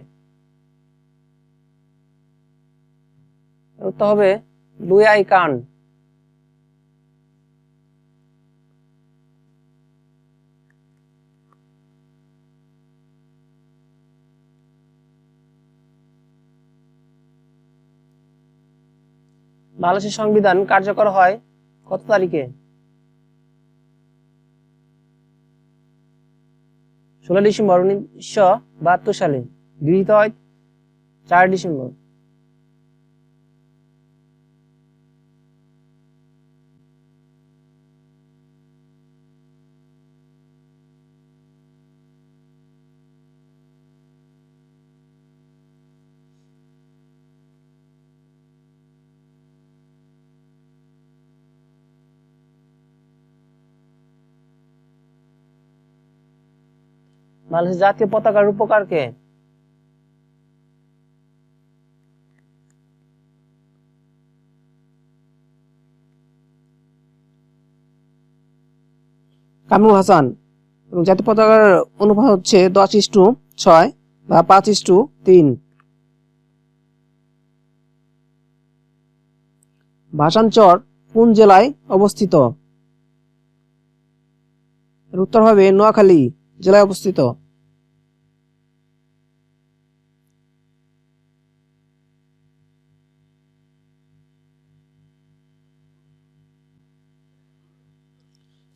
উত্তর হবে লুই আই কান। বাংলাদেশের সংবিধান কার্যকর হয় কত তারিখে? 16 ডিসেম্বর 1972 সালে। গৃহীত হয় 4 ডিসেম্বর। বাংলাদেশের জাতীয় পতাকার রূপকার কে? কামরুল হাসান। এবং জাতীয় পতাকার অনুপাত হচ্ছে 10:6 বা 5:3। ভাষানচর কোন জেলায় অবস্থিত? এর উত্তর হবে নোয়াখালী জেলায় অবস্থিত।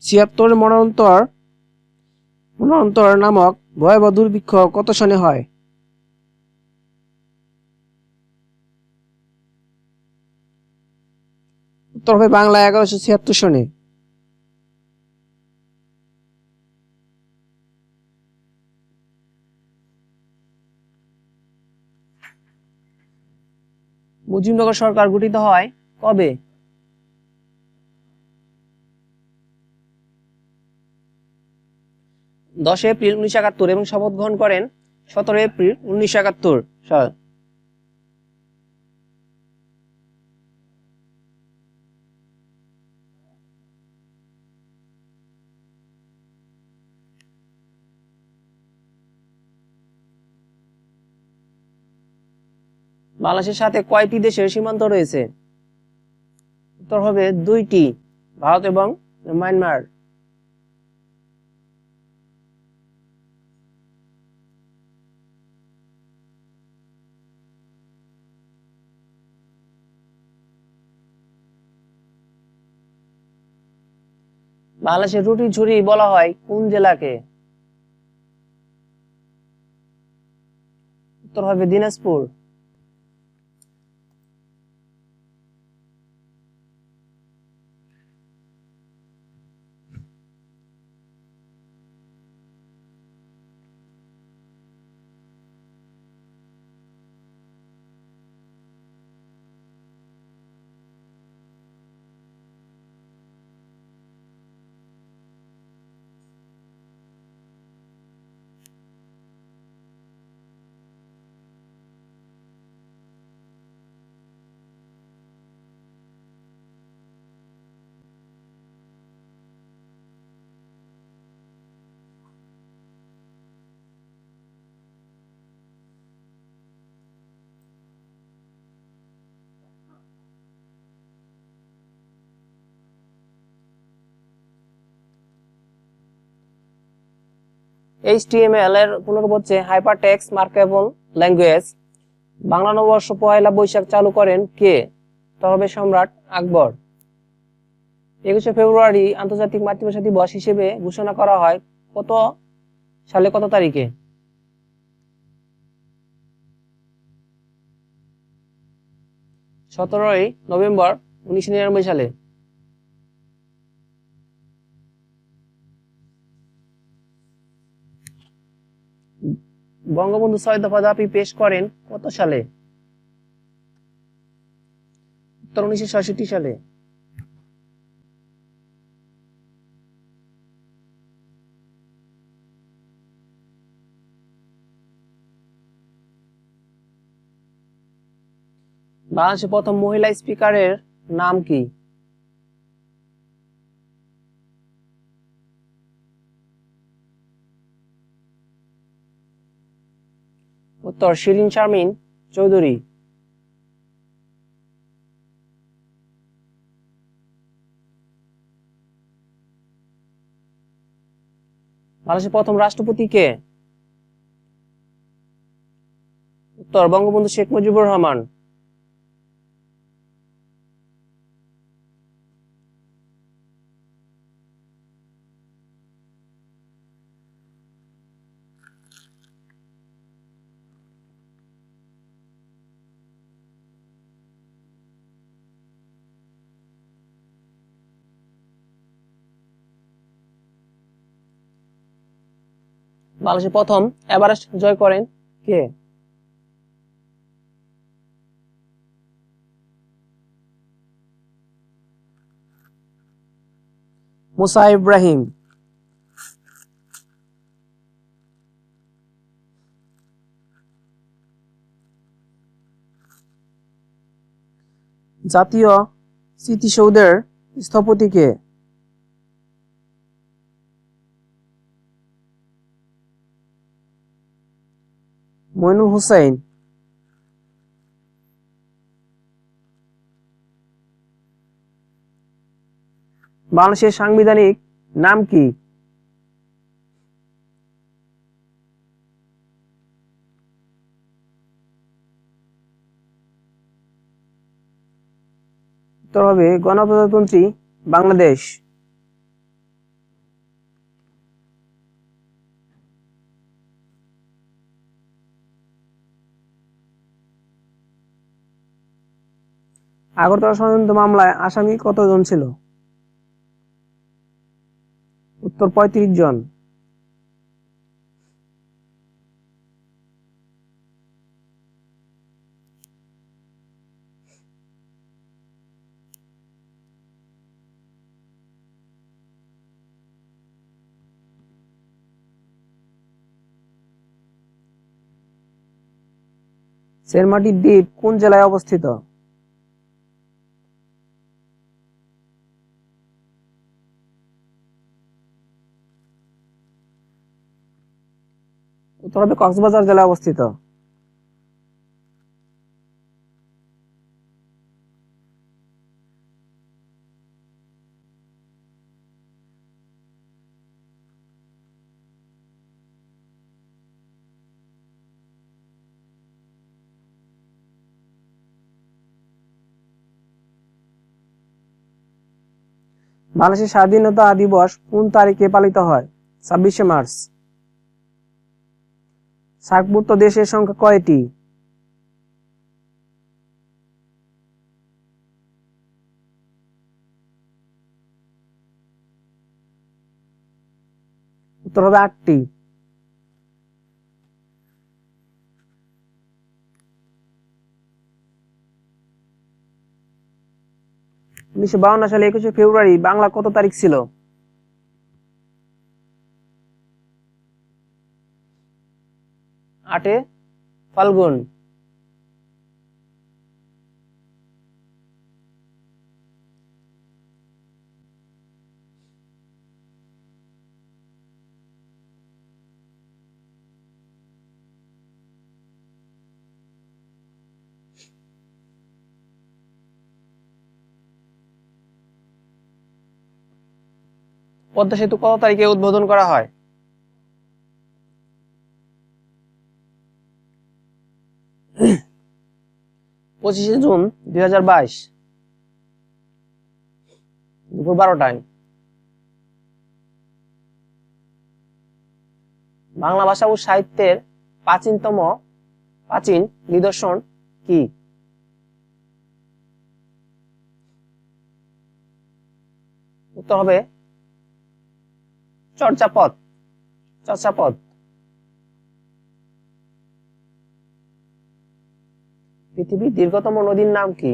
ছিয়াত্তরের মরণোত্তর নামক ভয়াবহ দুর্ভিক্ষ কত সনে হয়? উত্তর হবে বাংলা 1176 সনে। মুজিবনগর সরকার গঠিত হয় কবে? 10 এপ্রিল 1971 এবং শপথ গ্রহণ করেন 17 এপ্রিল 1971 সাল। বাংলাদেশের সাথে কয়টি দেশের সীমান্ত রয়েছে? উত্তর হবে 2টি, ভারত এবং মায়ানমার। বাংলাদেশের রুটির ঝুড়ি বলা হয় কোন জেলাকে? উত্তর হবে দিনাজপুর। HTML এর পুনরূপ হচ্ছে হাইপারটেক্সট মার্কেবল ল্যাঙ্গুয়েজ। বাংলা নববর্ষ 1 বৈশাখ চালু করেন কে? উত্তর হবে সম্রাট আকবর। 21 ফেব্রুয়ারি আন্তর্জাতিক মাতৃভাষা দিবস হিসেবে ঘোষণা করা হয় কত সালে, কত তারিখে? 17 নভেম্বর 1999 সালে। বঙ্গবন্ধু 6 দফা দাবি পেশ করেন কত সালে? উত্তর 1966 সালে। বাংলাদেশের প্রথম মহিলা স্পিকারের নাম কি? উত্তর শিরিন শারমিন চৌধুরী। বাংলাদেশের প্রথম রাষ্ট্রপতি কে? উত্তর বঙ্গবন্ধু শেখ মুজিবুর রহমান। বাংলাদেশের প্রথম এভারেস্ট জয় করেন কে? মুসা ইব্রাহিম। জাতীয় স্মৃতিসৌধের স্থপতি কে? মইনুল হুসাইন। বাংলাদেশের সাংবিধানিক নাম কি? উত্তর হবে গণপ্রজাতন্ত্রী বাংলাদেশ। আগরতলা ষড়যন্ত্র মামলায় আসামি কতজন ছিল? উত্তর 35 জন। সেন্টমার্টিন দ্বীপ কোন জেলায় অবস্থিত? উত্তর হবে কক্সবাজার জেলায় অবস্থিত। বাংলাদেশের স্বাধীনতা দিবস কোন তারিখে পালিত হয়? 26শে মার্চ। সার্কভুক্ত দেশের সংখ্যা কয়টি? উত্তর হবে 8টি। উনিশশো 52 সালে 21শে ফেব্রুয়ারি বাংলা কত তারিখ ছিল? 8 ফাল্গুন। পদ্মা সেতু কত তারিখে উদ্বোধন করা হয়? 25শে জুন 2022 দুপুর 12টায়। বাংলা ভাষা ও সাহিত্যের প্রাচীন নিদর্শন কি? উত্তর হবে চর্যাপদ। পৃথিবীর দীর্ঘতম নদীর নাম কি?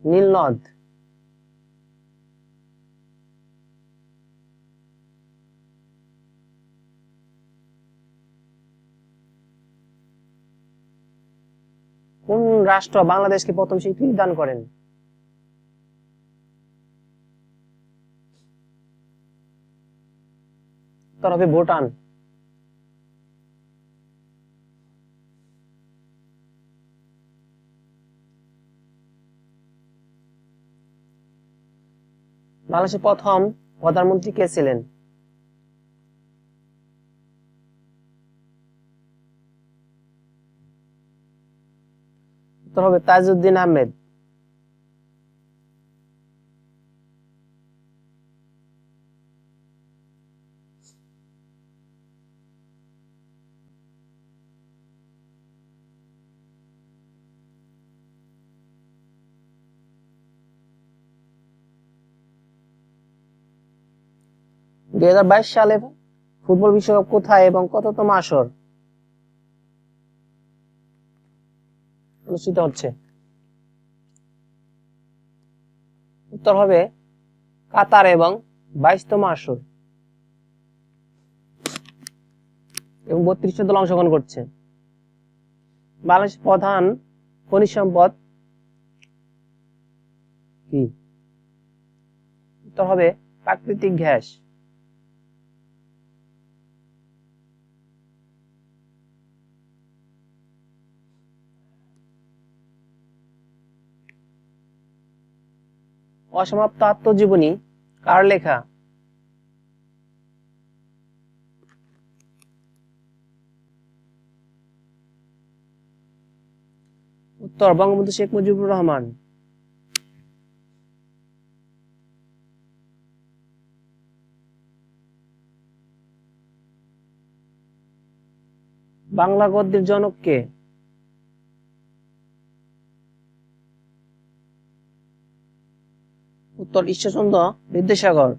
নীল নদ। কোন রাষ্ট্র বাংলাদেশকে প্রথম স্বীকৃতি দান করেন? উত্তর হবে ভুটান। বাংলাদেশের প্রথম প্রধানমন্ত্রী কে ছিলেন? উত্তর হবে তাজউদ্দিন আহমেদ। দুই হাজার 22 সালে ফুটবল বিশ্বকাপ কোথায় এবং কততম আসর অনুষ্ঠিত হচ্ছে? উত্তর হবে কাতার এবং 22তম আসর এবং 32টা দল অংশগ্রহণ করছে। বাংলাদেশের প্রধান খনিজ সম্পদ কি? উত্তর হবে প্রাকৃতিক গ্যাস। অসমাপ্ত আত্মজীবনী কার লেখা? উত্তর বঙ্গবন্ধু শেখ মুজিবুর রহমান। বাংলা গদ্যের জনক কে? উত্তর ঈশ্বরচন্দ্র বিদ্যাসাগর।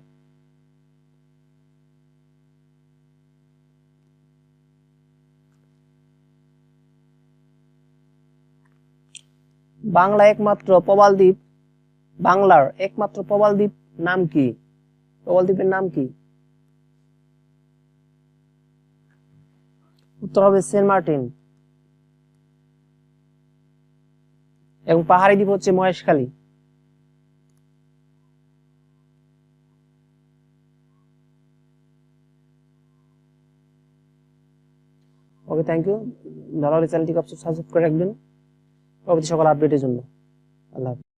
বাংলার একমাত্র প্রবাল দ্বীপ নাম কি? প্রবাল দ্বীপের নাম কি? উত্তর হবে সেন্ট মার্টিন। এবং পাহাড়ি দ্বীপ হচ্ছে মহেশখালী। ওকে, থ্যাংক ইউ। ভালো হলে চ্যানেলটিকে সাবস্ক্রাইব করে রাখবেন পরবর্তী সকল আপডেটের জন্য। আল্লাহ হাফেজ।